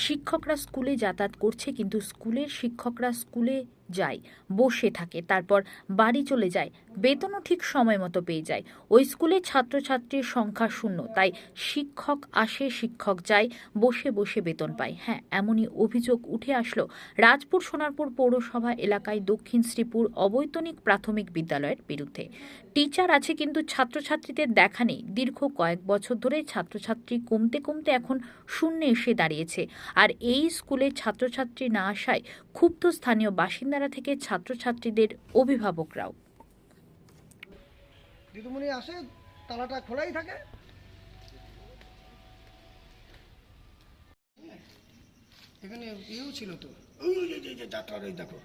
শিক্ষকরা স্কুলে যাতায়াত করছে, কিন্তু স্কুলের শিক্ষকরা স্কুলে যায়, বসে থাকে, তারপর বাড়ি চলে যায়, বেতনও ঠিক সময় মতো পেয়ে যায়। ওই স্কুলে ছাত্রছাত্রীর সংখ্যা শূন্য, তাই শিক্ষক আসে, শিক্ষক যায়, বসে বসে বেতন পায়। হ্যাঁ, এমনই অভিযোগ উঠে আসলো রাজপুর সোনারপুর পৌরসভা এলাকায় দক্ষিণ শ্রীপুর অবৈতনিক প্রাথমিক বিদ্যালয়ের বিরুদ্ধে। টিচার আছে, কিন্তু ছাত্রছাত্রীদের দেখা নেই। দীর্ঘ কয়েক বছর ধরে ছাত্রছাত্রী কমতে কমতে এখন শূন্যে এসে দাঁড়িয়েছে। আর এই স্কুলে ছাত্রছাত্রী না আসায় ক্ষুব্ধ স্থানীয় বাসিন্দারা থেকে ছাত্রছাত্রীদের অভিভাবকরাও। দিদিমণি আসে, তালাটা খোলাই থাকে। এখানে ইয়েও ছিল তো, ওই যে যাত্রার ওই দেখো।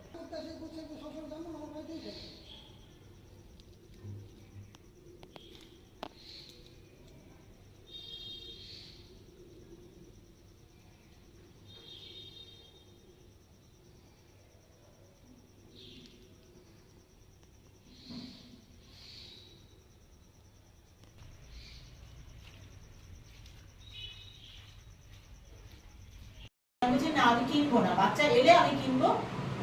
আমি কিনবো না, বাচ্চা এলে আমি কিনবো,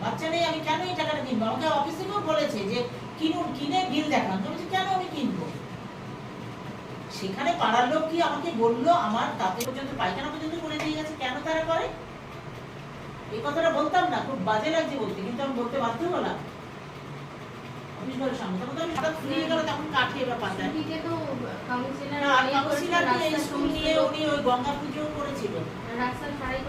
বাচ্চা নেই আমি কেন এই টাকাটা কিনবো? আমাকে অফিস থেকেও বলেছে যে কিনুন, কিনে বিল দেখান। তো বলছি কেন আমি কিনবো? সেখানে পাড়ার লোক কি আমাকে বললো আমার তাতে পর্যন্ত পায়খানা পর্যন্ত করে দিয়ে গেছে, কেন তারা করে? এই কথাটা বলতাম না, খুব বাজে লাগছে বলতে, কিন্তু আমি বলতে বাধ্য হলাম। অফিস ঘরের সামনে তখন তো আমি হঠাৎ ফুরিয়ে গেল, তখন কাঠে বা পাতায় কাউন্সিলর স্কুল নিয়ে উনি ওই গঙ্গা পুজো করেছিল। রাস্তার পাড়ে